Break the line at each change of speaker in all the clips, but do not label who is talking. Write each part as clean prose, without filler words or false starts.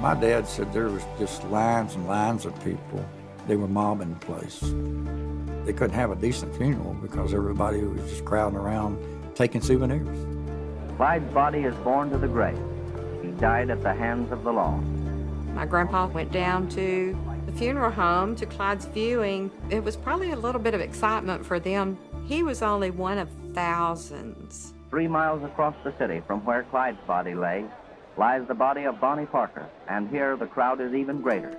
My dad said there was just lines and lines of people. They were mobbing the place. They couldn't have a decent funeral because everybody was just crowding around taking souvenirs.
Clyde's body is borne to the grave. He died at the hands of the law.
My grandpa went down to the funeral home to Clyde's viewing. It was probably a little bit of excitement for them. He was only one of thousands.
3 miles across the city from where Clyde's body lay, lies the body of Bonnie Parker, and here the crowd is even greater.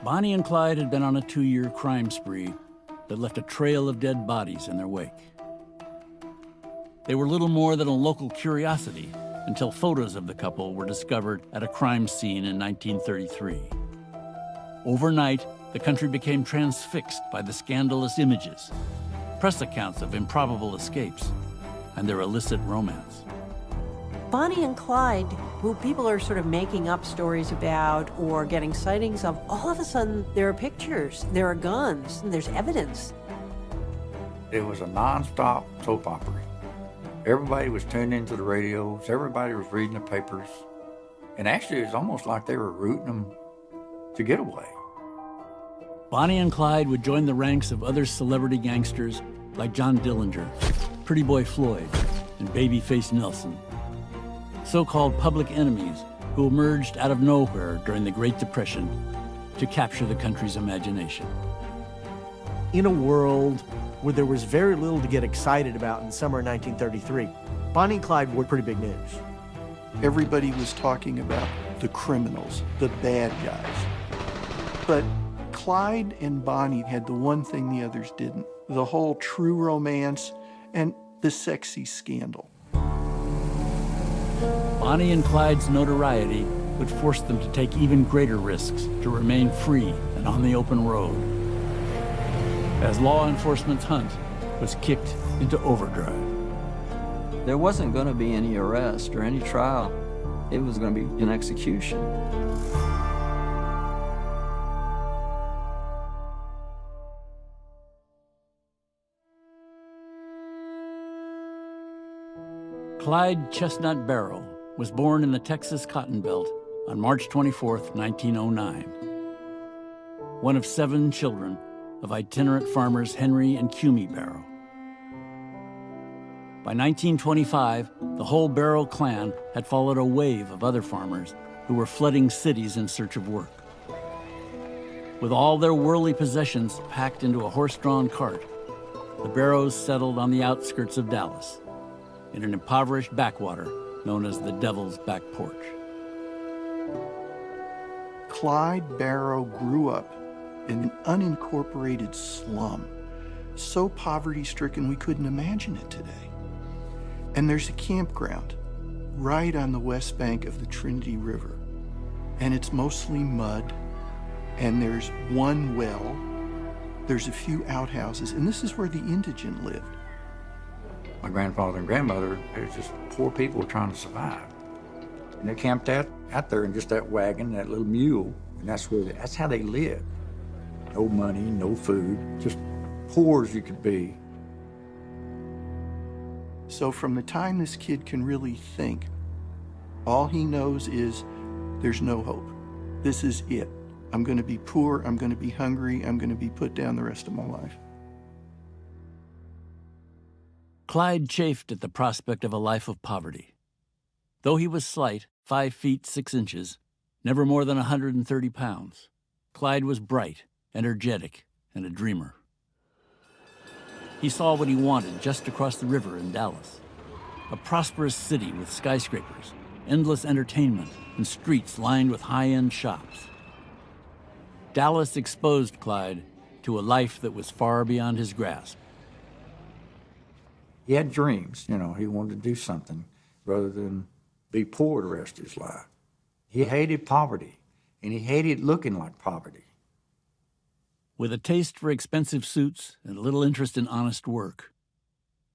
Bonnie and Clyde had been on a 2-year crime spree that left a trail of dead bodies in their wake. They were little more than a local curiosity until photos of the couple were discovered at a crime scene in 1933. Overnight, the country became transfixed by the scandalous images, press accounts of improbable escapes, and their illicit romance.
Bonnie and Clyde, who people are sort of making up stories about or getting sightings of, all of a sudden there are pictures, there are guns, and there's evidence.
It was a nonstop soap opera. Everybody was tuned into the radios, everybody was reading the papers, and actually it was almost like they were rooting them to get away.
Bonnie and Clyde would join the ranks of other celebrity gangsters like John Dillinger, Pretty Boy Floyd, and Babyface Nelson. So-called public enemies who emerged out of nowhere during the Great Depression to capture the country's imagination.
In a world where there was very little to get excited about in summer of 1933, Bonnie and Clyde were pretty big news.
Everybody was talking about the criminals, the bad guys. But Clyde and Bonnie had the one thing the others didn't, the whole true romance and the sexy scandal.
Bonnie and Clyde's notoriety would force them to take even greater risks to remain free and on the open road, as law enforcement's hunt was kicked into overdrive.
There wasn't going to be any arrest or any trial. It was going to be an execution.
Clyde Chestnut Barrow was born in the Texas Cotton Belt on March 24, 1909. One of 7 children of itinerant farmers Henry and Cumie Barrow. By 1925, the whole Barrow clan had followed a wave of other farmers who were flooding cities in search of work. With all their worldly possessions packed into a horse-drawn cart, the Barrows settled on the outskirts of Dallas, in an impoverished backwater known as the Devil's Back Porch.
Clyde Barrow grew up in an unincorporated slum, so poverty-stricken we couldn't imagine it today. And there's a campground right on the west bank of the Trinity River, and it's mostly mud, and there's one well, there's a few outhouses, and this is where the indigent lived.
My grandfather and grandmother, they were just poor people trying to survive. And they camped out there in just that wagon, that little mule, and that's how they lived. No money, no food, just poor as you could be.
So from the time this kid can really think, all he knows is there's no hope. This is it. I'm going to be poor, I'm going to be hungry, I'm going to be put down the rest of my life.
Clyde chafed at the prospect of a life of poverty. Though he was slight, 5 feet 6 inches, never more than 130 pounds, Clyde was bright, energetic, and a dreamer. He saw what he wanted just across the river in Dallas, a prosperous city with skyscrapers, endless entertainment, and streets lined with high-end shops. Dallas exposed Clyde to a life that was far beyond his grasp.
He had dreams, he wanted to do something rather than be poor the rest of his life. He hated poverty, and he hated looking like poverty.
With a taste for expensive suits and little interest in honest work,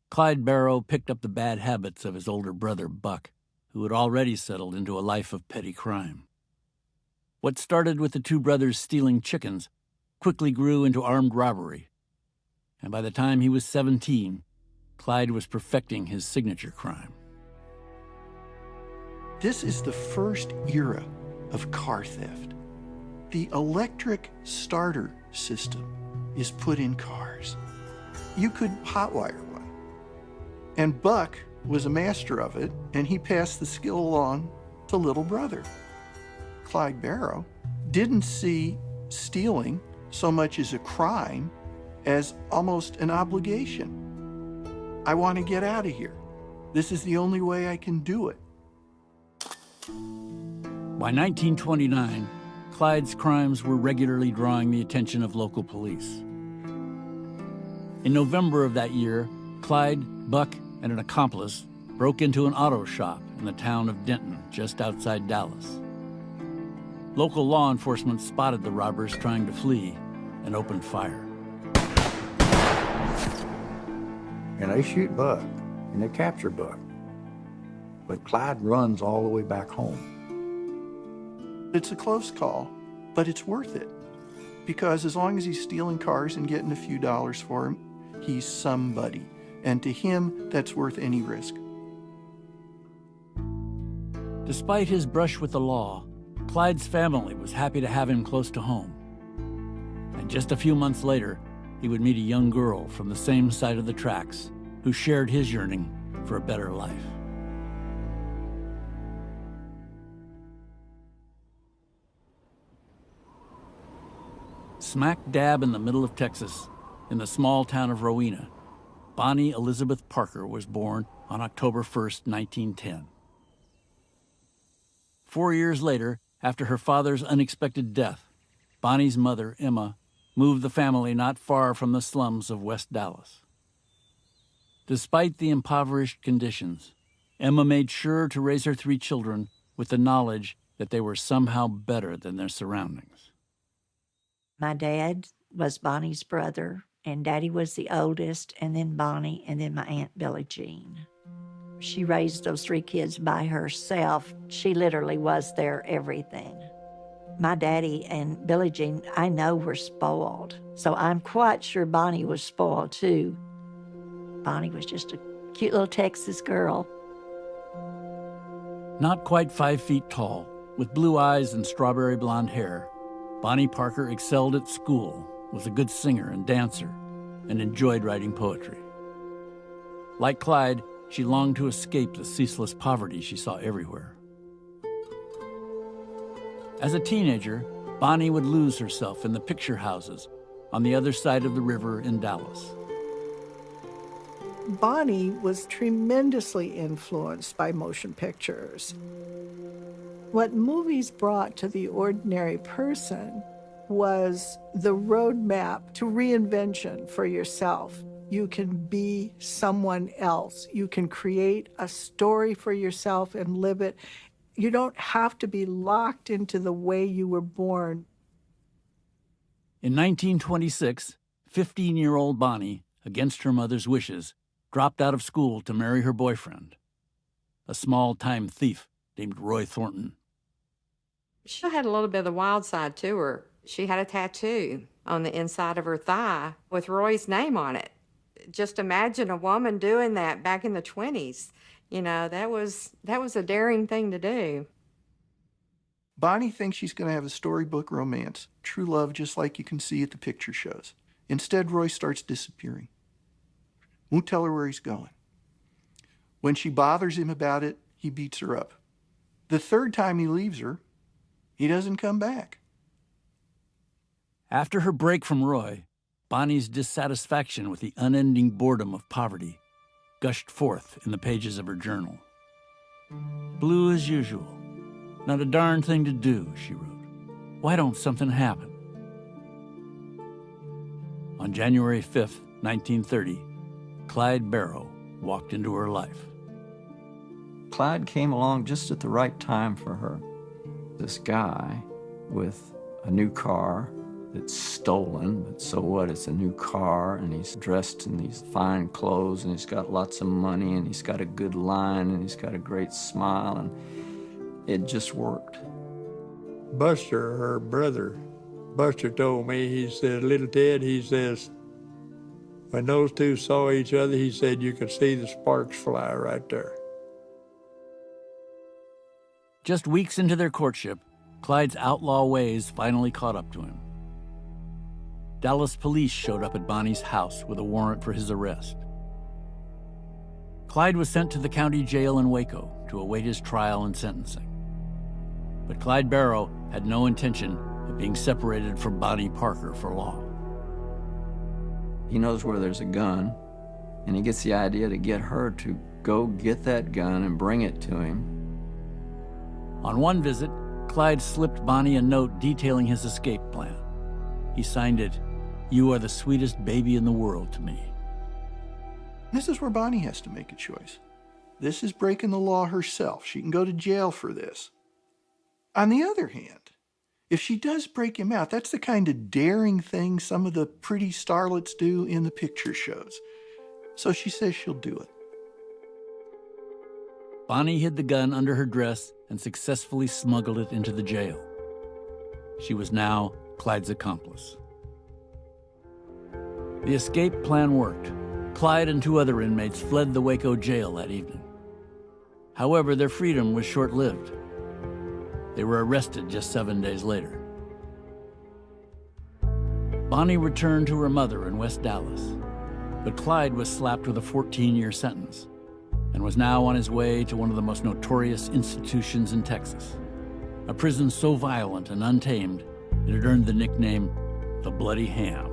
Clyde Barrow picked up the bad habits of his older brother, Buck, who had already settled into a life of petty crime. What started with the 2 brothers stealing chickens quickly grew into armed robbery, and by the time he was 17, Clyde was perfecting his signature crime.
This is the first era of car theft. The electric starter system is put in cars. You could hotwire one. And Buck was a master of it, and he passed the skill along to little brother. Clyde Barrow didn't see stealing so much as a crime as almost an obligation. I want to get out of here. This is the only way I can do it.
By 1929, Clyde's crimes were regularly drawing the attention of local police. In November of that year, Clyde, Buck, and an accomplice broke into an auto shop in the town of Denton, just outside Dallas. Local law enforcement spotted the robbers trying to flee and opened fire.
And they shoot Buck, and they capture Buck. But Clyde runs all the way back home.
It's a close call, but it's worth it. Because as long as he's stealing cars and getting a few dollars for them, he's somebody. And to him, that's worth any risk.
Despite his brush with the law, Clyde's family was happy to have him close to home. And just a few months later, he would meet a young girl from the same side of the tracks who shared his yearning for a better life. Smack dab in the middle of Texas, in the small town of Rowena, Bonnie Elizabeth Parker was born on October 1st, 1910. 4 years later, after her father's unexpected death, Bonnie's mother, Emma, moved the family not far from the slums of West Dallas. Despite the impoverished conditions, Emma made sure to raise her 3 children with the knowledge that they were somehow better than their surroundings.
My dad was Bonnie's brother, and Daddy was the oldest, and then Bonnie, and then my Aunt Billie Jean. She raised those 3 kids by herself. She literally was their everything. My daddy and Billie Jean, I know, were spoiled. So I'm quite sure Bonnie was spoiled too. Bonnie was just a cute little Texas girl.
Not quite 5 feet tall, with blue eyes and strawberry blonde hair, Bonnie Parker excelled at school, was a good singer and dancer, and enjoyed writing poetry. Like Clyde, she longed to escape the ceaseless poverty she saw everywhere. As a teenager, Bonnie would lose herself in the picture houses on the other side of the river in Dallas.
Bonnie was tremendously influenced by motion pictures. What movies brought to the ordinary person was the roadmap to reinvention for yourself. You can be someone else. You can create a story for yourself and live it. You don't have to be locked into the way you were born.
In 1926, 15-year-old Bonnie, against her mother's wishes, dropped out of school to marry her boyfriend, a small-time thief named Roy Thornton.
She had a little bit of the wild side to her. She had a tattoo on the inside of her thigh with Roy's name on it. Just imagine a woman doing that back in the 20s. You know, that was a daring thing to do.
Bonnie thinks she's going to have a storybook romance, true love just like you can see at the picture shows. Instead, Roy starts disappearing. Won't tell her where he's going. When she bothers him about it, he beats her up. The 3rd time he leaves her, he doesn't come back.
After her break from Roy, Bonnie's dissatisfaction with the unending boredom of poverty gushed forth in the pages of her journal. Blue as usual. Not a darn thing to do, she wrote. Why don't something happen? On January 5th, 1930, Clyde Barrow walked into her life.
Clyde came along just at the right time for her. This guy with a new car that's stolen, but so what? It's a new car, and he's dressed in these fine clothes, and he's got lots of money, and he's got a good line, and he's got a great smile, and it just worked.
Buster, her brother, Buster told me, he said, little Ted, he says, when those two saw each other, he said, you could see the sparks fly right there.
Just weeks into their courtship, Clyde's outlaw ways finally caught up to him. Dallas police showed up at Bonnie's house with a warrant for his arrest. Clyde was sent to the county jail in Waco to await his trial and sentencing. But Clyde Barrow had no intention of being separated from Bonnie Parker for long.
He knows where there's a gun, and he gets the idea to get her to go get that gun and bring it to him.
On one visit, Clyde slipped Bonnie a note detailing his escape plan. He signed it, "You are the sweetest baby in the world to me."
This is where Bonnie has to make a choice. This is breaking the law herself. She can go to jail for this. On the other hand, if she does break him out, that's the kind of daring thing some of the pretty starlets do in the picture shows. So she says she'll do it.
Bonnie hid the gun under her dress and successfully smuggled it into the jail. She was now Clyde's accomplice. The escape plan worked. Clyde and 2 other inmates fled the Waco jail that evening. However, their freedom was short-lived. They were arrested just 7 days later. Bonnie returned to her mother in West Dallas, but Clyde was slapped with a 14-year sentence and was now on his way to one of the most notorious institutions in Texas, a prison so violent and untamed that it earned the nickname the Bloody Ham.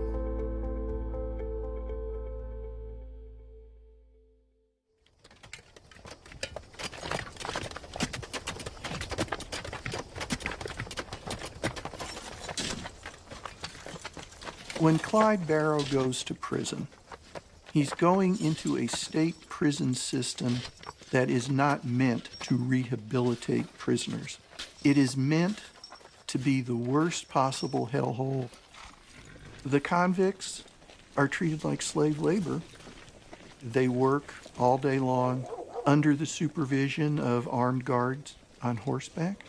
When Clyde Barrow goes to prison, he's going into a state prison system that is not meant to rehabilitate prisoners. It is meant to be the worst possible hellhole. The convicts are treated like slave labor. They work all day long under the supervision of armed guards on horseback.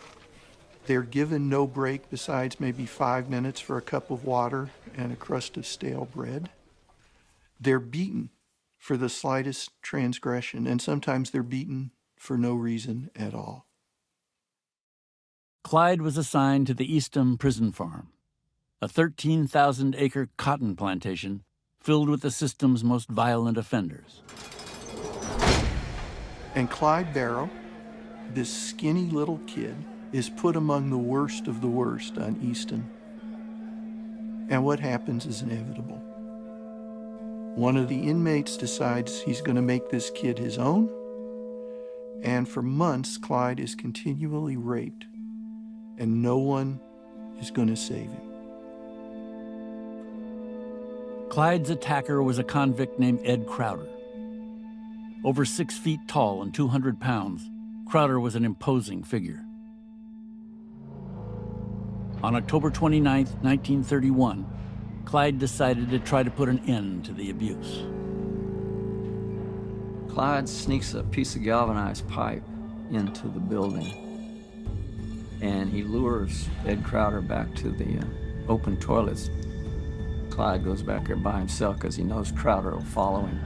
They're given no break besides maybe 5 minutes for a cup of water and a crust of stale bread. They're beaten for the slightest transgression, and sometimes they're beaten for no reason at all.
Clyde was assigned to the Eastham Prison Farm, a 13,000-acre cotton plantation filled with the system's most violent offenders.
And Clyde Barrow, this skinny little kid, is put among the worst of the worst on Easton. And what happens is inevitable. One of the inmates decides he's going to make this kid his own, and for months, Clyde is continually raped, and no one is going to save him.
Clyde's attacker was a convict named Ed Crowder. Over 6 feet tall and 200 pounds, Crowder was an imposing figure. On October 29, 1931, Clyde decided to try to put an end to the abuse.
Clyde sneaks a piece of galvanized pipe into the building, and he lures Ed Crowder back to the open toilets. Clyde goes back there by himself because he knows Crowder will follow him.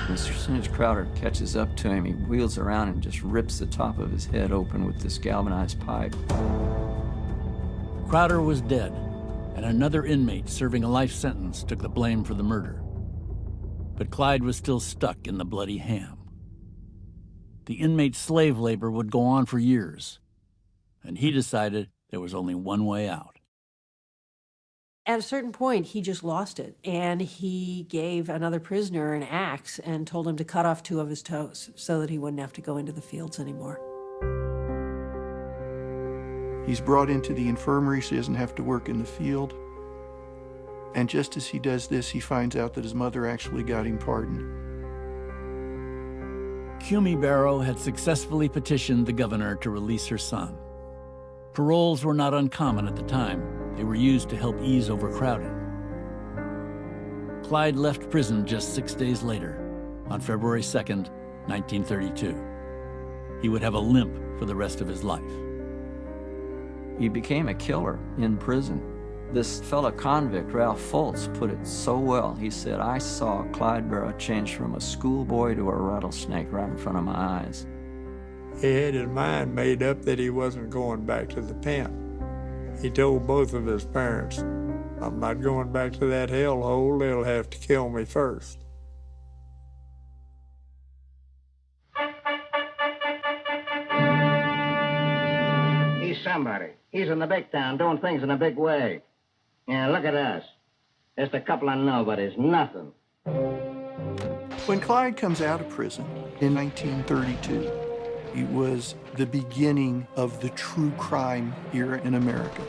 As soon as Crowder catches up to him, he wheels around and just rips the top of his head open with this galvanized pipe.
Crowder was dead, and another inmate serving a life sentence took the blame for the murder. But Clyde was still stuck in the Bloody Ham. The inmate's slave labor would go on for years, and he decided there was only one way out.
At a certain point, he just lost it, and he gave another prisoner an axe and told him to cut off 2 of his toes so that he wouldn't have to go into the fields anymore.
He's brought into the infirmary so he doesn't have to work in the field. And just as he does this, he finds out that his mother actually got him pardoned.
Cumie Barrow had successfully petitioned the governor to release her son. Paroles were not uncommon at the time. They were used to help ease overcrowding. Clyde left prison just 6 days later, on February 2nd, 1932. He would have a limp for the rest of his life.
He became a killer in prison. This fellow convict, Ralph Foltz, put it so well. He said, "I saw Clyde Barrow change from a schoolboy to a rattlesnake right in front of my eyes."
He had his mind made up that he wasn't going back to the pen. He told both of his parents, I'm not going back to that hellhole, they'll have to kill me first.
He's somebody. He's in the big town doing things in a big way. Yeah, look at us. Just a couple of nobodies, nothing.
When Clyde comes out of prison in 1932, it was the beginning of the true crime era in America.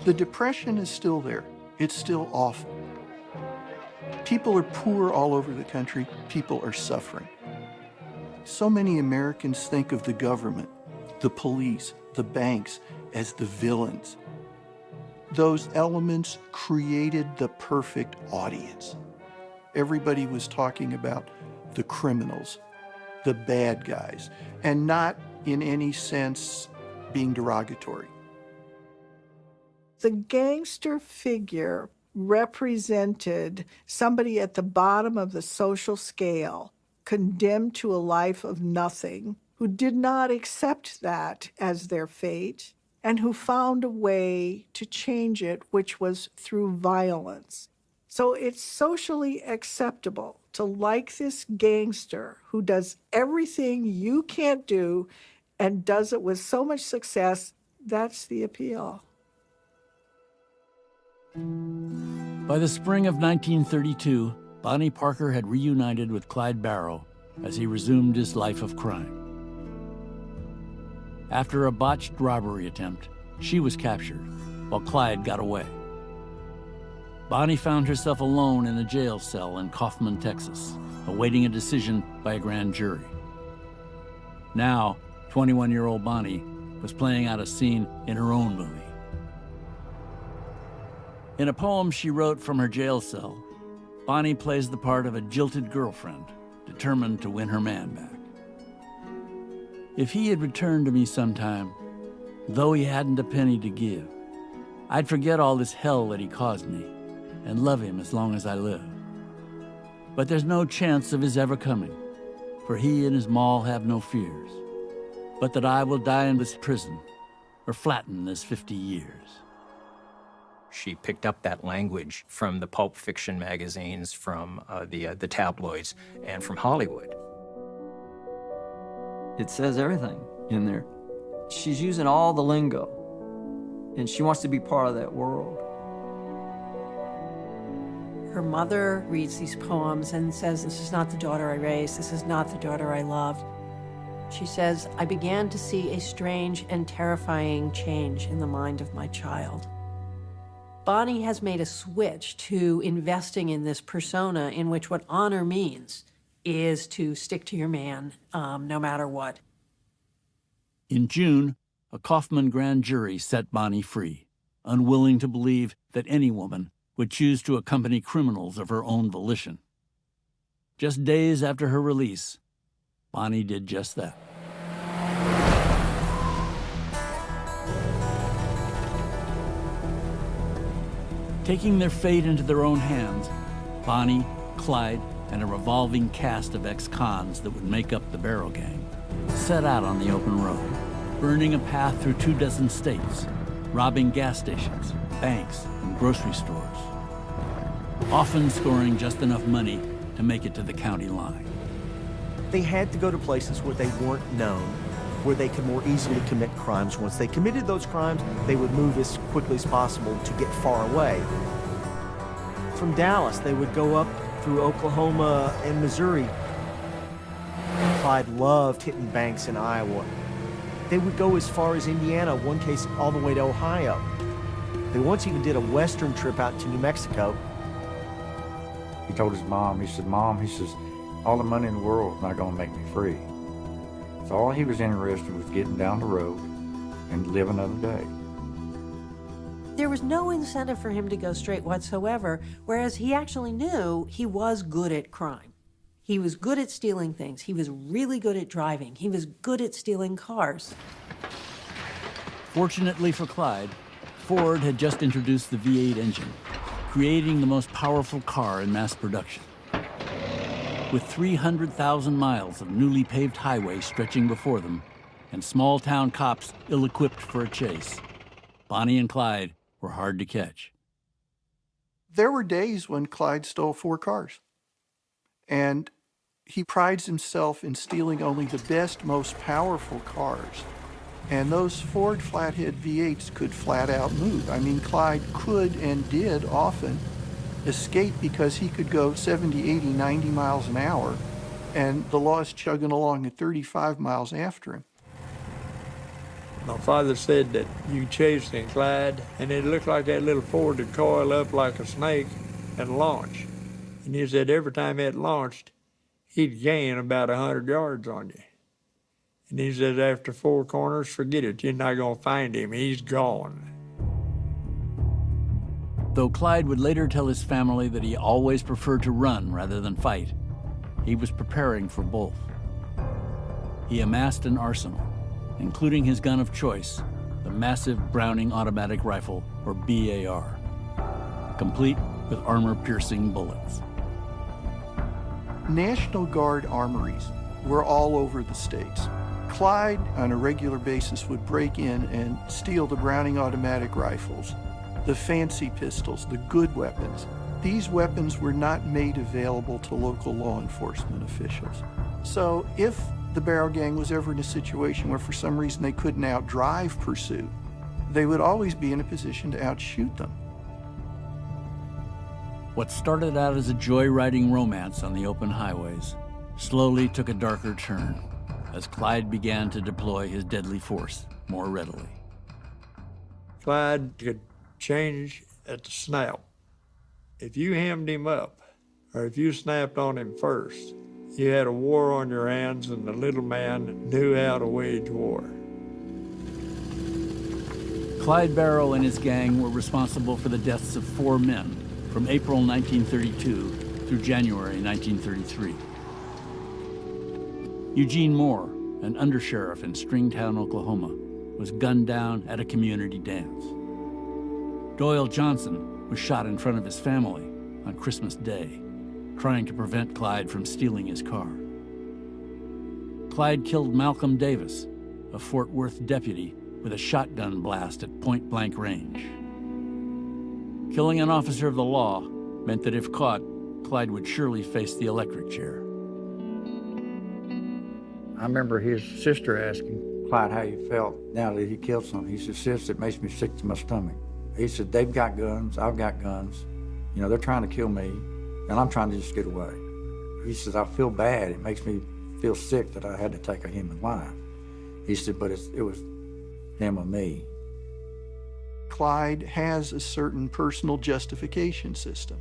The Depression is still there. It's still awful. People are poor all over the country. People are suffering. So many Americans think of the government, the police, the banks as the villains. Those elements created the perfect audience. Everybody was talking about the criminals, the bad guys, and not in any sense being derogatory.
The gangster figure represented somebody at the bottom of the social scale, condemned to a life of nothing, who did not accept that as their fate, and who found a way to change it, which was through violence. So it's socially acceptable to like this gangster who does everything you can't do and does it with so much success. That's the appeal.
By the spring of 1932, Bonnie Parker had reunited with Clyde Barrow as he resumed his life of crime. After a botched robbery attempt, she was captured, while Clyde got away. Bonnie found herself alone in a jail cell in Kaufman, Texas, awaiting a decision by a grand jury. Now, 21-year-old Bonnie was playing out a scene in her own movie. In a poem she wrote from her jail cell, Bonnie plays the part of a jilted girlfriend, determined to win her man back. If he had returned to me sometime, though he hadn't a penny to give, I'd forget all this hell that he caused me and love him as long as I live. But there's no chance of his ever coming, for he and his maul have no fears, but that I will die in this prison or flatten this 50 years.
She picked up that language from the pulp fiction magazines, from the tabloids, and from Hollywood.
It says everything in there. She's using all the lingo, and she wants to be part of that world.
Her mother reads these poems and says, this is not the daughter I raised, this is not the daughter I loved. She says, I began to see a strange and terrifying change in the mind of my child. Bonnie has made a switch to investing in this persona in which what honor means is to stick to your man no matter what.
In June, a Kaufman grand jury set Bonnie free, unwilling to believe that any woman would choose to accompany criminals of her own volition. Just days after her release, Bonnie did just that. Taking their fate into their own hands, Bonnie, Clyde, and a revolving cast of ex-cons that would make up the Barrow Gang set out on the open road, burning a path through 24 states, robbing gas stations, banks, and grocery stores, often scoring just enough money to make it to the county line.
They had to go to places where they weren't known, where they could more easily commit crimes. Once they committed those crimes, they would move as quickly as possible to get far away. From Dallas, they would go up through Oklahoma and Missouri. Clyde loved hitting banks in Iowa. They would go as far as Indiana, one case all the way to Ohio. They once even did a western trip out to New Mexico.
He told his mom, he said, Mom, he says, all the money in the world is not going to make me free. So all he was interested was getting down the road and live another day.
There was no incentive for him to go straight whatsoever, whereas he actually knew he was good at crime. He was good at stealing things. He was really good at driving. He was good at stealing cars.
Fortunately for Clyde, Ford had just introduced the V8 engine, creating the most powerful car in mass production. With 300,000 miles of newly paved highway stretching before them, and small-town cops ill-equipped for a chase, Bonnie and Clyde were hard to catch.
There were days when Clyde stole 4 cars. And he prides himself in stealing only the best, most powerful cars. And those Ford flathead V8s could flat out move. I mean, Clyde could and did often escape because he could go 70, 80, 90 miles an hour, and the law is chugging along at 35 miles after him.
My father said that you chased him, Clyde, and it looked like that little Ford would coil up like a snake and launch. And he said every time it launched, he'd gain about 100 yards on you. And he said after 4 corners, forget it, you're not gonna find him, he's gone.
Though Clyde would later tell his family that he always preferred to run rather than fight, he was preparing for both. He amassed an arsenal, including his gun of choice, the massive Browning automatic rifle, or BAR, complete with armor-piercing bullets.
National Guard armories were all over the states. Clyde, on a regular basis, would break in and steal the Browning automatic rifles, the fancy pistols, the good weapons. These weapons were not made available to local law enforcement officials. So if the Barrow Gang was ever in a situation where for some reason they couldn't outdrive pursuit, they would always be in a position to outshoot them.
What started out as a joyriding romance on the open highways slowly took a darker turn as Clyde began to deploy his deadly force more readily.
Clyde could change at the snap. If you hemmed him up, or if you snapped on him first, you had a war on your hands, and the little man knew how to wage war.
Clyde Barrow and his gang were responsible for the deaths of 4 men from April 1932 through January 1933. Eugene Moore, an undersheriff in Stringtown, Oklahoma, was gunned down at a community dance. Doyle Johnson was shot in front of his family on Christmas Day, trying to prevent Clyde from stealing his car. Clyde killed Malcolm Davis, a Fort Worth deputy, with a shotgun blast at point-blank range. Killing an officer of the law meant that if caught, Clyde would surely face the electric chair.
I remember his sister asking Clyde how he felt now that he killed someone. He said, "Sis, it makes me sick to my stomach." He said, "They've got guns, I've got guns. You know, they're trying to kill me, and I'm trying to just get away." He says, "I feel bad. It makes me feel sick that I had to take a human life." He said, "But it was him or me."
Clyde has a certain personal justification system.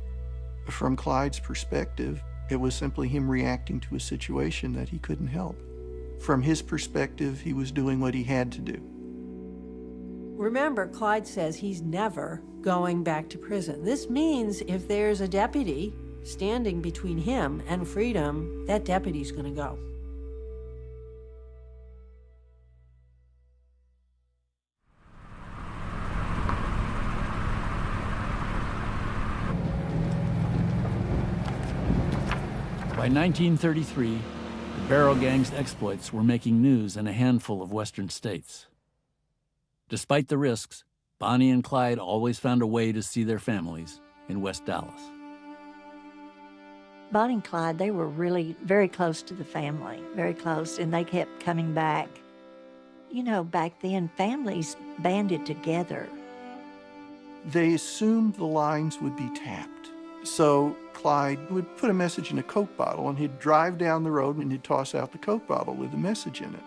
From Clyde's perspective, it was simply him reacting to a situation that he couldn't help. From his perspective, he was doing what he had to do.
Remember, Clyde says he's never going back to prison. This means if there's a deputy standing between him and freedom, that deputy's going to go.
By 1933, the Barrow Gang's exploits were making news in a handful of western states. Despite the risks, Bonnie and Clyde always found a way to see their families in West Dallas.
Bonnie and Clyde, they were really very close to the family, very close, and they kept coming back. You know, back then, families banded together.
They assumed the lines would be tapped. So Clyde would put a message in a Coke bottle, and he'd drive down the road and he'd toss out the Coke bottle with the message in it.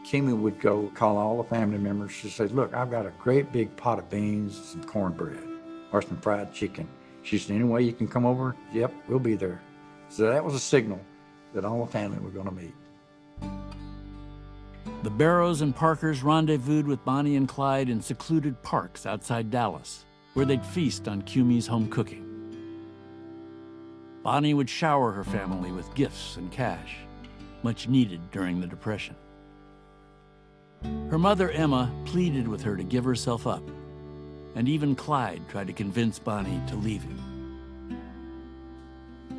Kimmy would go call all the family members. She said, "Look, I've got a great big pot of beans, some cornbread, or some fried chicken." She said, "Any way you can come over?" "Yep, we'll be there." So that was a signal that all the family were going to meet.
The Barrows and Parkers rendezvoused with Bonnie and Clyde in secluded parks outside Dallas, where they'd feast on Cummy's home cooking. Bonnie would shower her family with gifts and cash, much needed during the Depression. Her mother, Emma, pleaded with her to give herself up, and even Clyde tried to convince Bonnie to leave him.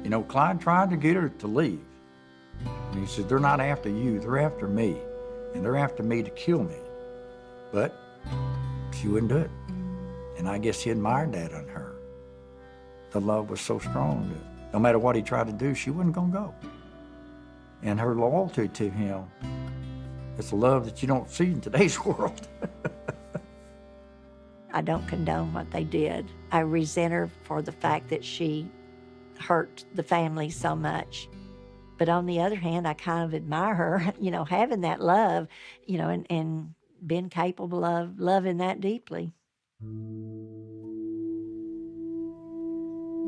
You know, Clyde tried to get her to leave. And he said, they're not after you, they're after me. And they're after me to kill me. But she wouldn't do it. And I guess he admired that in her. The love was so strong that no matter what he tried to do, she wasn't gonna go. And her loyalty to him, it's a love that you don't see in today's world.
I don't condone what they did. I resent her for the fact that she hurt the family so much. But on the other hand, I kind of admire her, you know, having that love, you know, and being capable of loving that deeply.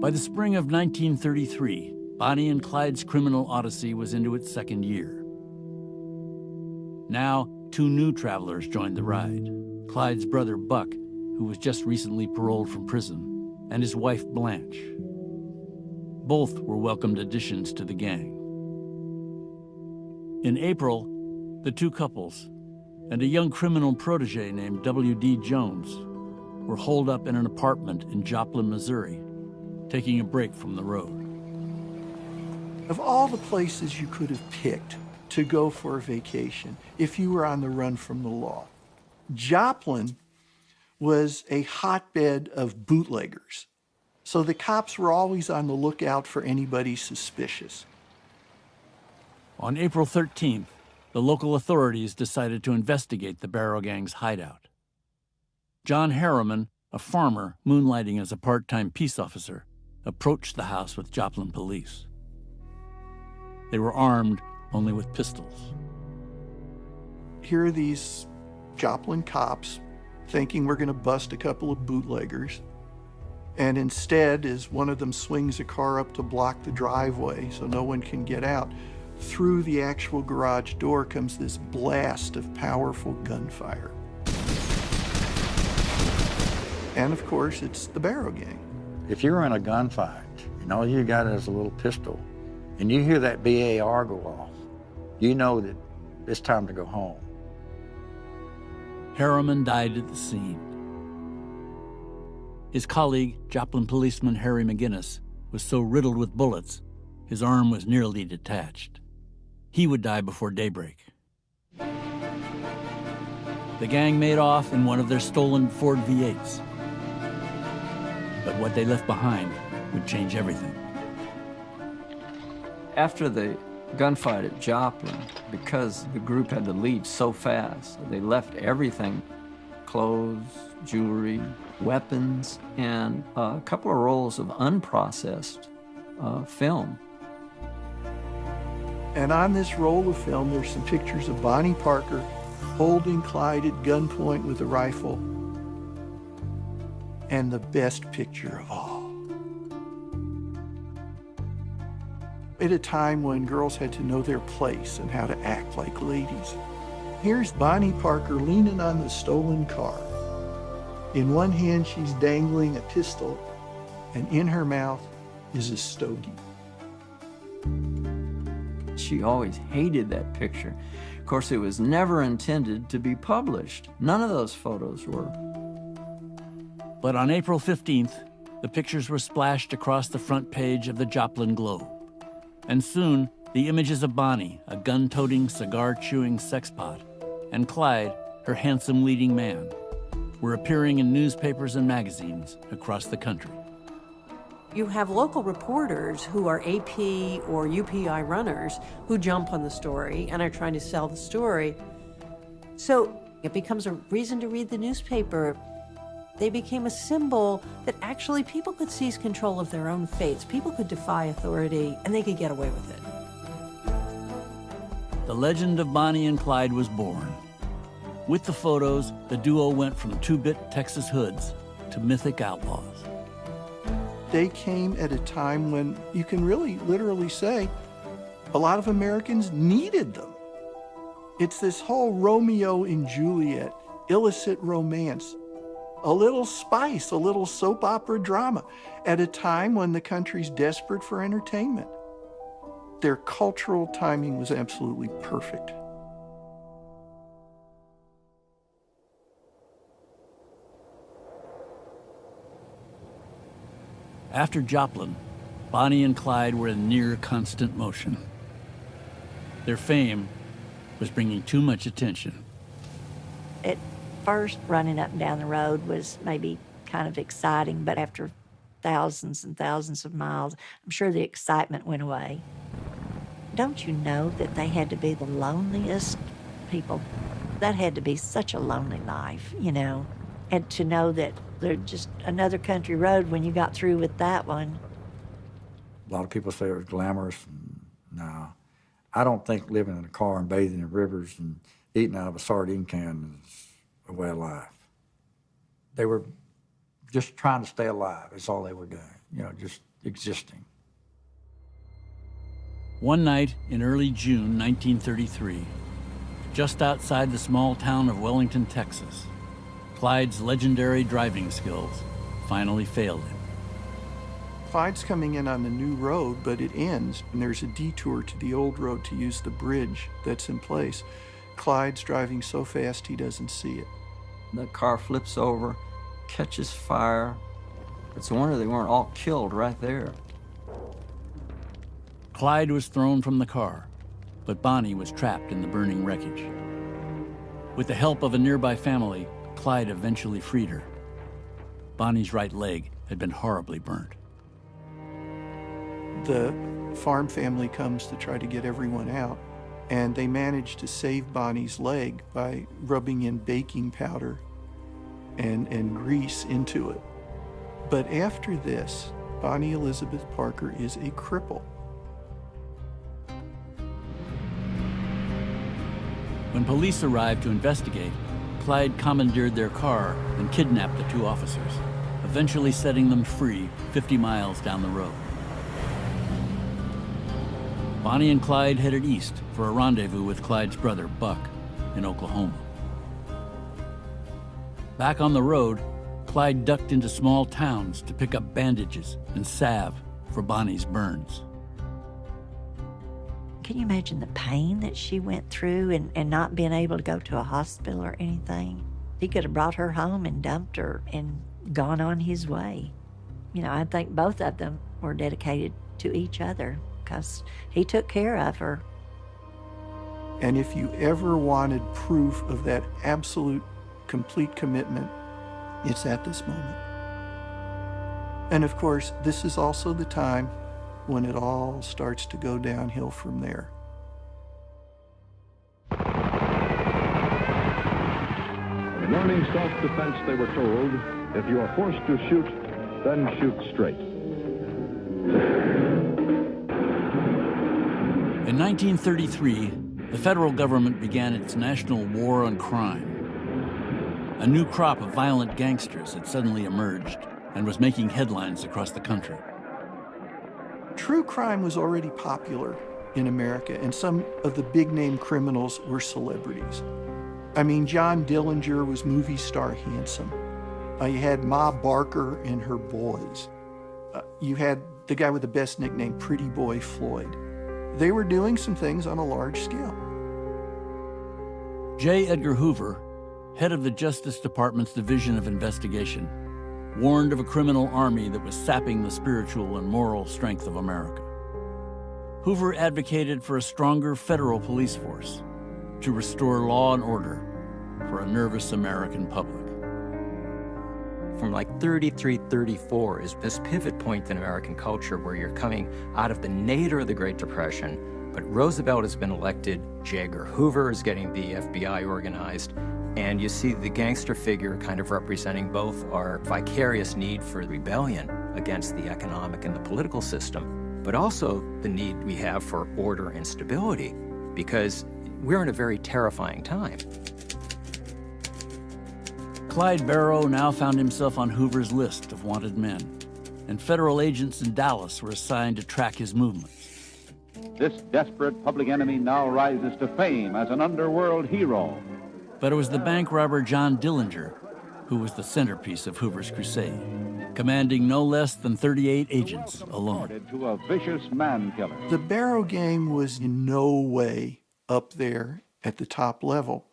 By the spring of 1933, Bonnie and Clyde's criminal odyssey was into its second year. Now, 2 new travelers joined the ride. Clyde's brother, Buck, who was just recently paroled from prison, and his wife, Blanche. Both were welcomed additions to the gang. In April, the 2 couples and a young criminal protege named W.D. Jones were holed up in an apartment in Joplin, Missouri, taking a break from the road.
Of all the places you could have picked to go for a vacation if you were on the run from the law, Joplin was a hotbed of bootleggers. So the cops were always on the lookout for anybody suspicious.
On April 13th, the local authorities decided to investigate the Barrow Gang's hideout. John Harriman, a farmer moonlighting as a part-time peace officer, approached the house with Joplin police. They were armed only with pistols.
Here are these Joplin cops thinking we're going to bust a couple of bootleggers. And instead, as one of them swings a car up to block the driveway so no one can get out, through the actual garage door comes this blast of powerful gunfire. And of course, it's the Barrow Gang.
If you're in a gunfight and all you got is a little pistol and you hear that BAR go off, you know that it's time to go home.
Harriman died at the scene. His colleague, Joplin policeman Harry McGinnis, was so riddled with bullets, his arm was nearly detached. He would die before daybreak. The gang made off in one of their stolen Ford V8s. But what they left behind would change everything.
After the gunfight at Joplin, because the group had to leave so fast, they left everything, clothes, jewelry, weapons, and a couple of rolls of unprocessed film.
And on this roll of film, there's some pictures of Bonnie Parker holding Clyde at gunpoint with a rifle. And the best picture of all. At a time when girls had to know their place and how to act like ladies. Here's Bonnie Parker leaning on the stolen car. In one hand, she's dangling a pistol, and in her mouth is a stogie.
She always hated that picture. Of course, it was never intended to be published. None of those photos were.
But on April 15th, the pictures were splashed across the front page of the Joplin Globe. And soon, the images of Bonnie, a gun-toting, cigar-chewing sexpot, and Clyde, her handsome leading man, were appearing in newspapers and magazines across the country.
You have local reporters who are AP or UPI runners who jump on the story and are trying to sell the story. So it becomes a reason to read the newspaper. They became a symbol that actually people could seize control of their own fates. People could defy authority, and they could get away with it.
The legend of Bonnie and Clyde was born. With the photos, the duo went from two-bit Texas hoods to mythic outlaws.
They came at a time when you can really literally say a lot of Americans needed them. It's this whole Romeo and Juliet, illicit romance, a little spice, a little soap opera drama at a time when the country's desperate for entertainment. Their cultural timing was absolutely perfect.
After Joplin, Bonnie and Clyde were in near constant motion. Their fame was bringing too much attention.
At first, running up and down the road was maybe kind of exciting, but after thousands and thousands of miles, I'm sure the excitement went away. Don't you know that they had to be the loneliest people? That had to be such a lonely life, you know, and to know that they're just another country road when you got through with that one.
A lot of people say it was glamorous. No, I don't think living in a car and bathing in rivers and eating out of a sardine can is a way of life. They were just trying to stay alive. That's all they were doing, you know, just existing.
One night in early June 1933, just outside the small town of Wellington, Texas, Clyde's legendary driving skills finally failed him.
Clyde's coming in on the new road, but it ends, and there's a detour to the old road to use the bridge that's in place. Clyde's driving so fast he doesn't see it.
The car flips over, catches fire. It's a wonder they weren't all killed right there.
Clyde was thrown from the car, but Bonnie was trapped in the burning wreckage. With the help of a nearby family, Clyde eventually freed her. Bonnie's right leg had been horribly burnt.
The farm family comes to try to get everyone out, and they manage to save Bonnie's leg by rubbing in baking powder and grease into it. But after this, Bonnie Elizabeth Parker is a cripple.
When police arrived to investigate, Clyde commandeered their car and kidnapped the two officers, eventually setting them free 50 miles down the road. Bonnie and Clyde headed east for a rendezvous with Clyde's brother, Buck, in Oklahoma. Back on the road, Clyde ducked into small towns to pick up bandages and salve for Bonnie's burns.
Can you imagine the pain that she went through and not being able to go to a hospital or anything? He could have brought her home and dumped her and gone on his way. You know, I think both of them were dedicated to each other because he took care of her.
And if you ever wanted proof of that absolute, complete commitment, it's at this moment. And of course, this is also the time when it all starts to go downhill from there.
In learning self-defense, they were told, if you are forced to shoot, then shoot straight.
In 1933, the federal government began its national war on crime. A new crop of violent gangsters had suddenly emerged and was making headlines across the country.
True crime was already popular in America, and some of the big-name criminals were celebrities. I mean, John Dillinger was movie star handsome. You had Ma Barker and her boys. You had the guy with the best nickname, Pretty Boy Floyd. They were doing some things on a large scale.
J. Edgar Hoover, head of the Justice Department's Division of Investigation, warned of a criminal army that was sapping the spiritual and moral strength of America. Hoover advocated for a stronger federal police force to restore law and order for a nervous American public.
From like 33, 34 is this pivot point in American culture where you're coming out of the nadir of the Great Depression, but Roosevelt has been elected, J. Edgar Hoover is getting the FBI organized, and you see the gangster figure kind of representing both our vicarious need for rebellion against the economic and the political system, but also the need we have for order and stability, because we're in a very terrifying time.
Clyde Barrow now found himself on Hoover's list of wanted men, and federal agents in Dallas were assigned to track his movements.
This desperate public enemy now rises to fame as an underworld hero.
But it was the bank robber John Dillinger who was the centerpiece of Hoover's crusade, commanding no less than 38 agents alone.
To a vicious man killer.
The Barrow gang was in no way up there at the top level.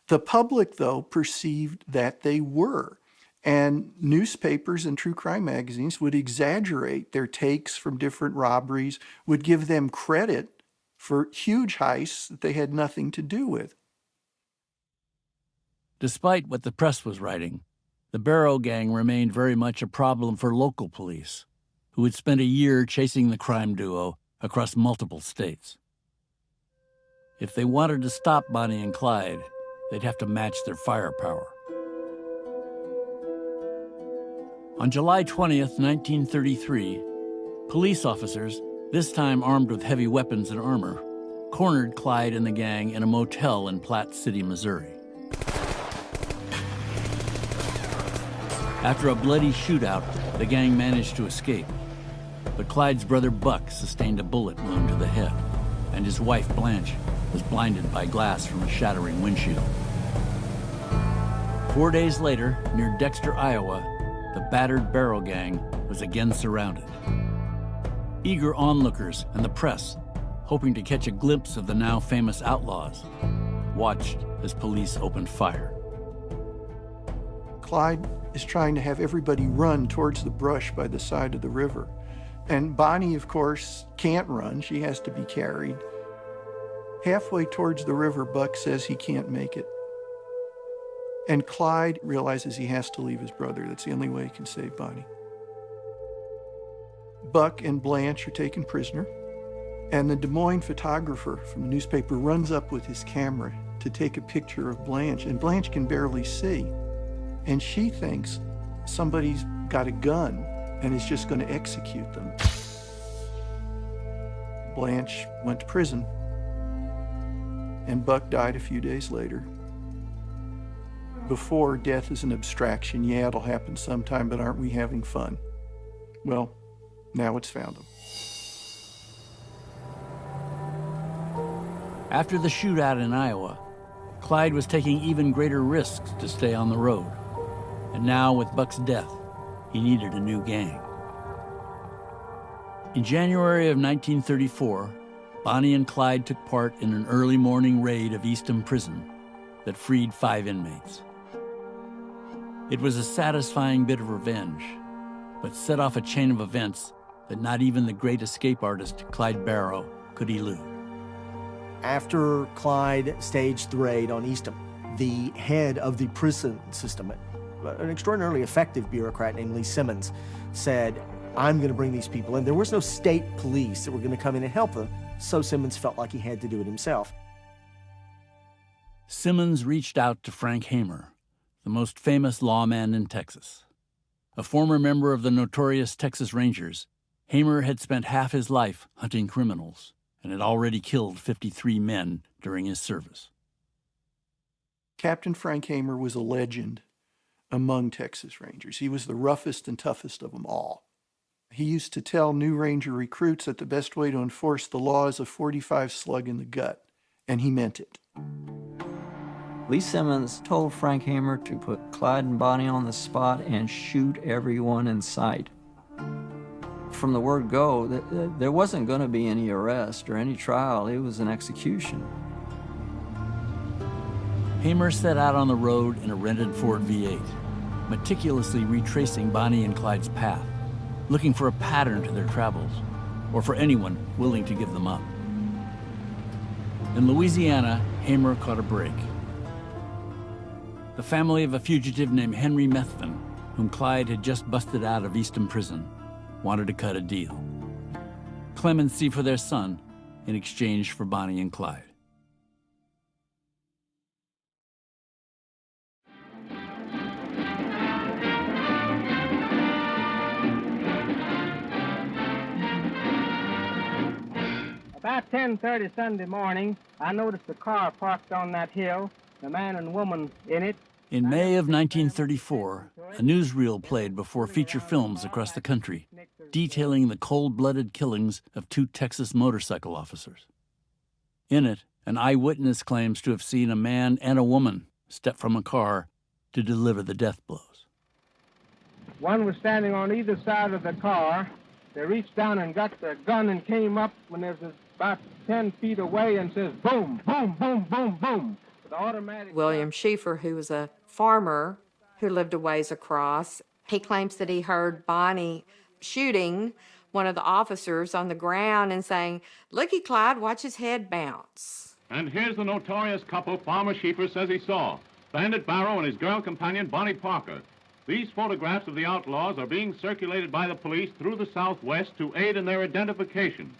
The public, though, perceived that they were. And newspapers and true crime magazines would exaggerate their takes from different robberies, would give them credit for huge heists that they had nothing to do with.
Despite what the press was writing, the Barrow Gang remained very much a problem for local police, who had spent a year chasing the crime duo across multiple states. If they wanted to stop Bonnie and Clyde, they'd have to match their firepower. On July 20th, 1933, police officers, this time armed with heavy weapons and armor, cornered Clyde and the gang in a motel in Platte City, Missouri. After a bloody shootout, the gang managed to escape, but Clyde's brother Buck sustained a bullet wound to the head, and his wife Blanche was blinded by glass from a shattering windshield. 4 days later, near Dexter, Iowa, the battered Barrow Gang was again surrounded. Eager onlookers and the press, hoping to catch a glimpse of the now famous outlaws, watched as police opened fire.
Clyde is trying to have everybody run towards the brush by the side of the river. And Bonnie, of course, can't run. She has to be carried. Halfway towards the river, Buck says he can't make it. And Clyde realizes he has to leave his brother. That's the only way he can save Bonnie. Buck and Blanche are taken prisoner, and the Des Moines photographer from the newspaper runs up with his camera to take a picture of Blanche, and Blanche can barely see. And she thinks somebody's got a gun and is just going to execute them. Blanche went to prison, and Buck died a few days later. Before, death is an abstraction. Yeah, it'll happen sometime, but aren't we having fun? Well, now it's found him.
After the shootout in Iowa, Clyde was taking even greater risks to stay on the road. And now, with Buck's death, he needed a new gang. In January of 1934, Bonnie and Clyde took part in an early morning raid of Eastham Prison that freed 5 inmates. It was a satisfying bit of revenge, but set off a chain of events that not even the great escape artist Clyde Barrow could elude.
After Clyde staged the raid on Eastham, the head of the prison system, an extraordinarily effective bureaucrat named Lee Simmons, said, I'm going to bring these people in. There was no state police that were going to come in and help them, so Simmons felt like he had to do it himself.
Simmons reached out to Frank Hamer, the most famous lawman in Texas. A former member of the notorious Texas Rangers, Hamer had spent half his life hunting criminals and had already killed 53 men during his service.
Captain Frank Hamer was a legend among Texas Rangers. He was the roughest and toughest of them all. He used to tell new Ranger recruits that the best way to enforce the law is a .45 slug in the gut, and he meant it.
Lee Simmons told Frank Hamer to put Clyde and Bonnie on the spot and shoot everyone in sight. From the word go, there wasn't going to be any arrest or any trial. It was an execution.
Hamer set out on the road in a rented Ford V8, meticulously retracing Bonnie and Clyde's path, looking for a pattern to their travels, or for anyone willing to give them up. In Louisiana, Hamer caught a break. The family of a fugitive named Henry Methvin, whom Clyde had just busted out of Eastham Prison, wanted to cut a deal. Clemency for their son in exchange for Bonnie and Clyde.
About 10:30 Sunday morning, I noticed a car parked on that hill, a man and woman in it.
In May of 1934, a newsreel played before feature films across the country, detailing the cold-blooded killings of 2 Texas motorcycle officers. In it, an eyewitness claims to have seen a man and a woman step from a car to deliver the death blows.
One was standing on either side of the car. They reached down and got their gun and came up when they was about 10 feet away and says, boom, boom, boom, boom, boom. With automatic.
William Schieffer, who was a farmer who lived a ways across. He claims that he heard Bonnie shooting one of the officers on the ground and saying, "Looky, Clyde, watch his head bounce."
And here's the notorious couple Farmer Schieffer says he saw, Bandit Barrow and his girl companion, Bonnie Parker. These photographs of the outlaws are being circulated by the police through the Southwest to aid in their identification.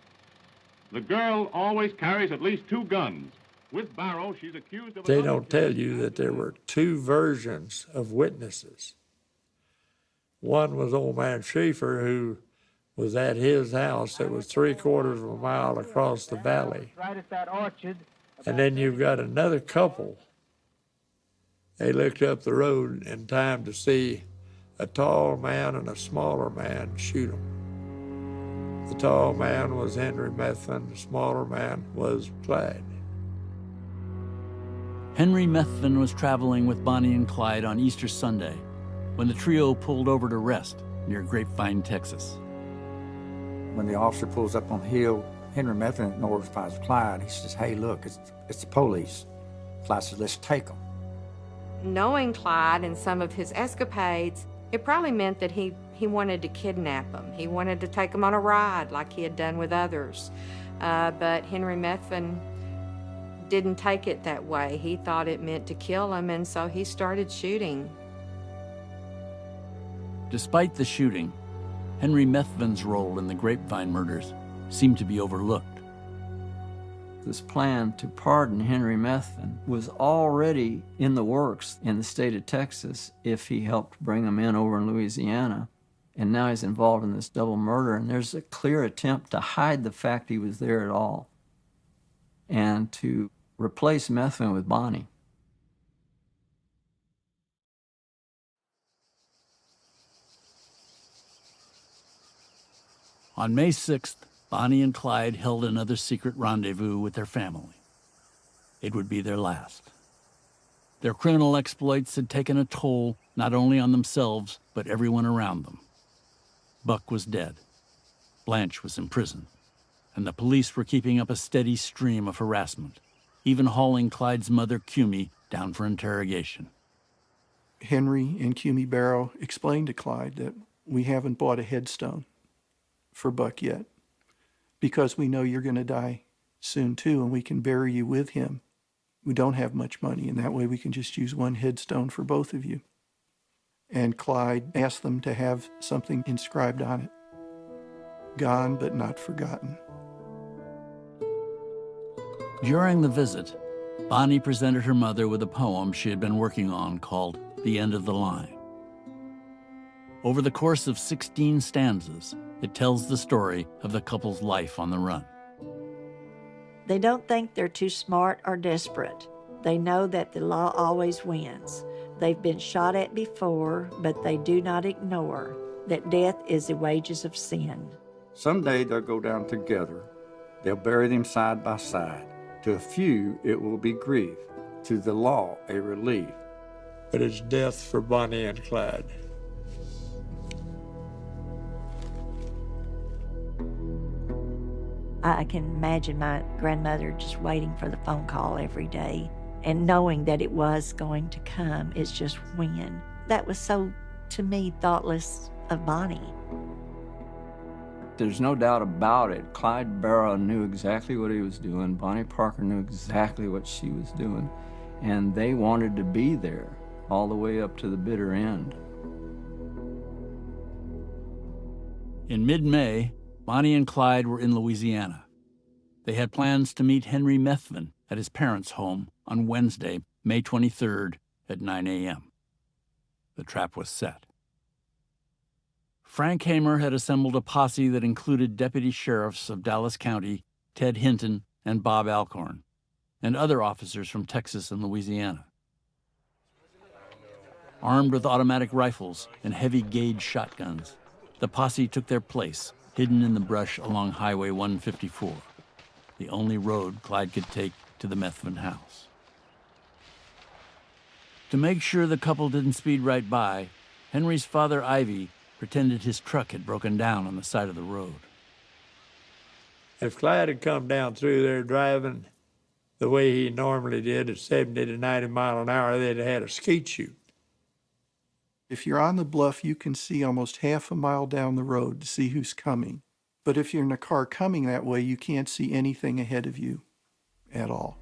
The girl always carries at least 2 guns. With Barrow, she's accused of...
They don't tell you that there were 2 versions of witnesses. One was old man Schieffer, who was at his house that was 3/4 of a mile across the valley.
Right at that orchard.
And then you've got another couple. They looked up the road in time to see a tall man and a smaller man shoot them. The tall man was Henry Methvin, the smaller man was Clyde.
Henry Methvin was traveling with Bonnie and Clyde on Easter Sunday when the trio pulled over to rest near Grapevine, Texas.
When the officer pulls up on the hill, Henry Methvin notifies Clyde. He says, "Hey, look, it's the police." Clyde says, "Let's take them."
Knowing Clyde and some of his escapades, it probably meant that he wanted to kidnap him. He wanted to take him on a ride like he had done with others. But Henry Methvin didn't take it that way. He thought it meant to kill him, and so he started shooting.
Despite the shooting, Henry Methvin's role in the Grapevine murders seemed to be overlooked.
This plan to pardon Henry Methvin was already in the works in the state of Texas if he helped bring him in over in Louisiana. And now he's involved in this double murder, and there's a clear attempt to hide the fact he was there at all and to replace Methvin with Bonnie.
On May 6th, Bonnie and Clyde held another secret rendezvous with their family. It would be their last. Their criminal exploits had taken a toll not only on themselves, but everyone around them. Buck was dead. Blanche was in prison. And the police were keeping up a steady stream of harassment, even hauling Clyde's mother, Cumie, down for interrogation.
Henry and Cumie Barrow explained to Clyde that we haven't bought a headstone for Buck yet, because we know you're going to die soon too, and we can bury you with him. We don't have much money, and that way we can just use one headstone for both of you. And Clyde asked them to have something inscribed on it. Gone but not forgotten.
During the visit, Bonnie presented her mother with a poem she had been working on called The End of the Line. Over the course of 16 stanzas, it tells the story of the couple's life on the run.
They don't think they're too smart or desperate. They know that the law always wins. They've been shot at before, but they do not ignore that death is the wages of sin.
Someday they'll go down together. They'll bury them side by side. To a few, it will be grief. To the law, a relief.
But it's death for Bonnie and Clyde.
I can imagine my grandmother just waiting for the phone call every day and knowing that it was going to come. It's just when. That was so, to me, thoughtless of Bonnie.
There's no doubt about it. Clyde Barrow knew exactly what he was doing. Bonnie Parker knew exactly what she was doing. And they wanted to be there all the way up to the bitter end.
In mid-May, Bonnie and Clyde were in Louisiana. They had plans to meet Henry Methvin at his parents' home on Wednesday, May 23rd at 9 a.m. The trap was set. Frank Hamer had assembled a posse that included deputy sheriffs of Dallas County, Ted Hinton and Bob Alcorn, and other officers from Texas and Louisiana. Armed with automatic rifles and heavy-gauge shotguns, the posse took their place, hidden in the brush along Highway 154, the only road Clyde could take to the Methvin house. To make sure the couple didn't speed right by, Henry's father, Ivy, pretended his truck had broken down on the side of the road.
If Clyde had come down through there driving the way he normally did at 70 to 90 miles an hour, they'd have had a skeet shoot.
If you're on the bluff, you can see almost half a mile down the road to see who's coming. But if you're in a car coming that way, you can't see anything ahead of you at all.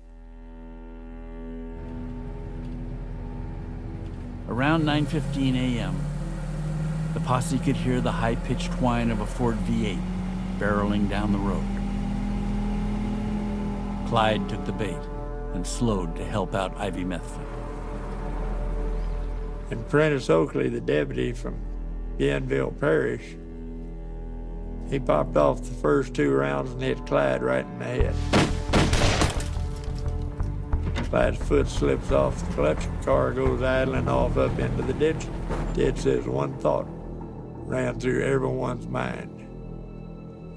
Around 9:15 a.m., the posse could hear the high-pitched whine of a Ford V8 barreling down the road. Clyde took the bait and slowed to help out Ivy Methvin.
And Prentice Oakley, the deputy from Bienville Parish, he popped off the first 2 rounds and hit Clyde right in the head. Clyde's foot slips off the clutch, the car goes idling off up into the ditch. Ted says one thought ran through everyone's mind.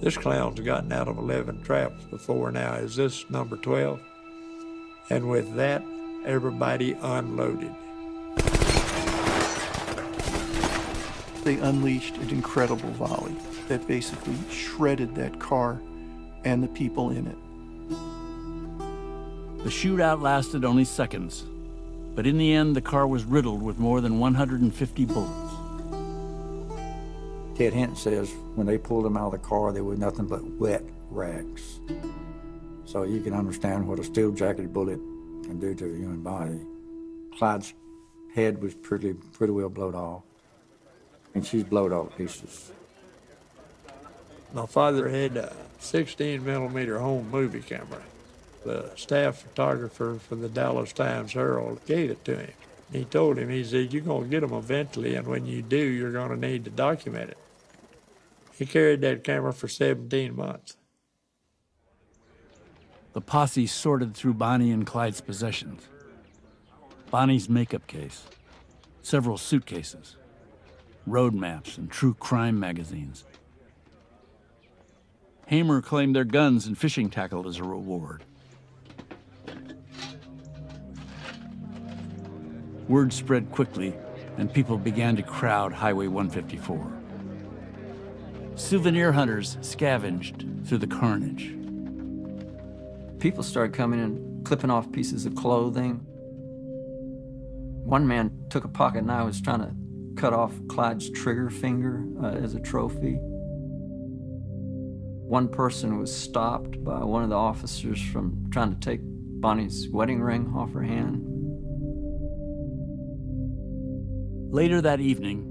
This clown's gotten out of 11 traps before now. Is this number 12? And with that, everybody unloaded.
They unleashed an incredible volley that basically shredded that car and the people in it.
The shootout lasted only seconds, but in the end, the car was riddled with more than 150 bullets.
Ted Hinton says when they pulled him out of the car, there was nothing but wet rags. So you can understand what a steel-jacketed bullet can do to a human body. Clyde's head was pretty well blowed off, and she's blowed off to pieces.
My father had a 16mm home movie camera. The staff photographer for the Dallas Times-Herald gave it to him. He told him, he said, you're going to get them eventually, and when you do, you're going to need to document it. He carried that camera for 17 months.
The posse sorted through Bonnie and Clyde's possessions. Bonnie's makeup case, several suitcases, road maps, and true crime magazines. Hamer claimed their guns and fishing tackle as a reward. Word spread quickly, and people began to crowd Highway 154. Souvenir hunters scavenged through the carnage.
People started coming in, clipping off pieces of clothing. One man took a pocket knife, was trying to cut off Clyde's trigger finger as a trophy. One person was stopped by one of the officers from trying to take Bonnie's wedding ring off her hand.
Later that evening,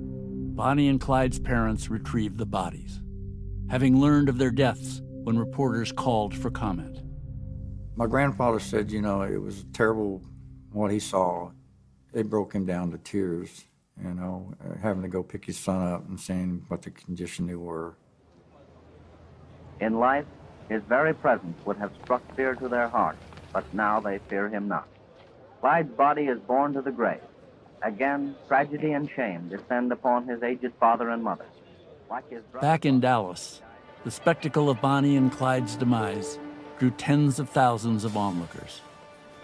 Bonnie and Clyde's parents retrieved the bodies, having learned of their deaths when reporters called for comment.
My grandfather said, you know, it was terrible what he saw. It broke him down to tears, you know, having to go pick his son up and seeing what the condition they were.
In life, his very presence would have struck fear to their hearts, but now they fear him not. Clyde's body is borne to the grave. Again, tragedy and shame descend upon his aged father and mother. Like his brother,
back in Dallas, the spectacle of Bonnie and Clyde's demise drew tens of thousands of onlookers,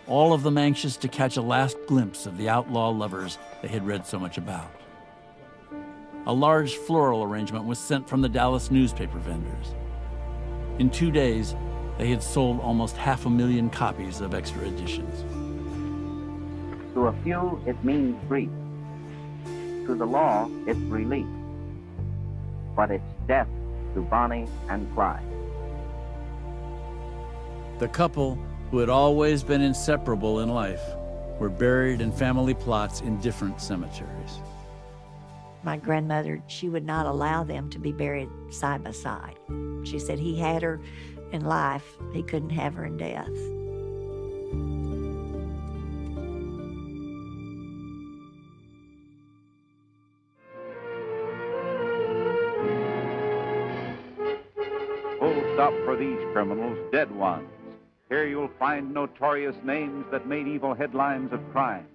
all of them anxious to catch a last glimpse of the outlaw lovers they had read so much about. A large floral arrangement was sent from the Dallas newspaper vendors. In 2 days, they had sold almost 500,000 copies of extra editions.
to a few, it means grief. To the law, it's relief. But it's death to Bonnie and Clyde.
The couple, who had always been inseparable in life, were buried in family plots in different cemeteries.
My grandmother, she would not allow them to be buried side by side. She said he had her in life, he couldn't have her in death.
Full stop for these criminals, dead ones. Here you'll find notorious names that made evil headlines of crime.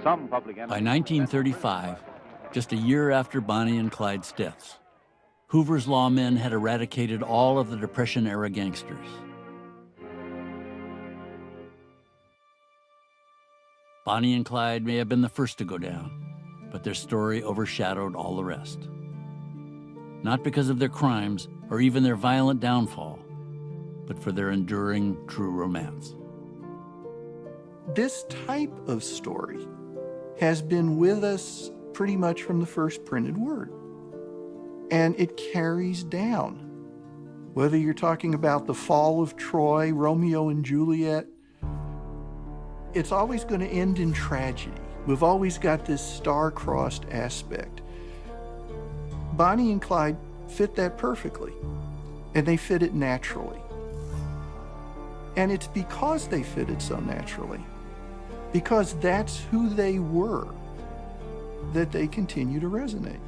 Some public enemies.
By 1935, just a year after Bonnie and Clyde's deaths, Hoover's lawmen had eradicated all of the Depression-era gangsters. Bonnie and Clyde may have been the first to go down, but their story overshadowed all the rest. Not because of their crimes or even their violent downfall, but for their enduring true romance.
This type of story has been with us pretty much from the first printed word. And it carries down. Whether you're talking about the fall of Troy, Romeo and Juliet, it's always going to end in tragedy. We've always got this star-crossed aspect. Bonnie and Clyde fit that perfectly, and they fit it naturally. And it's because they fit it so naturally, because that's who they were, that they continue to resonate.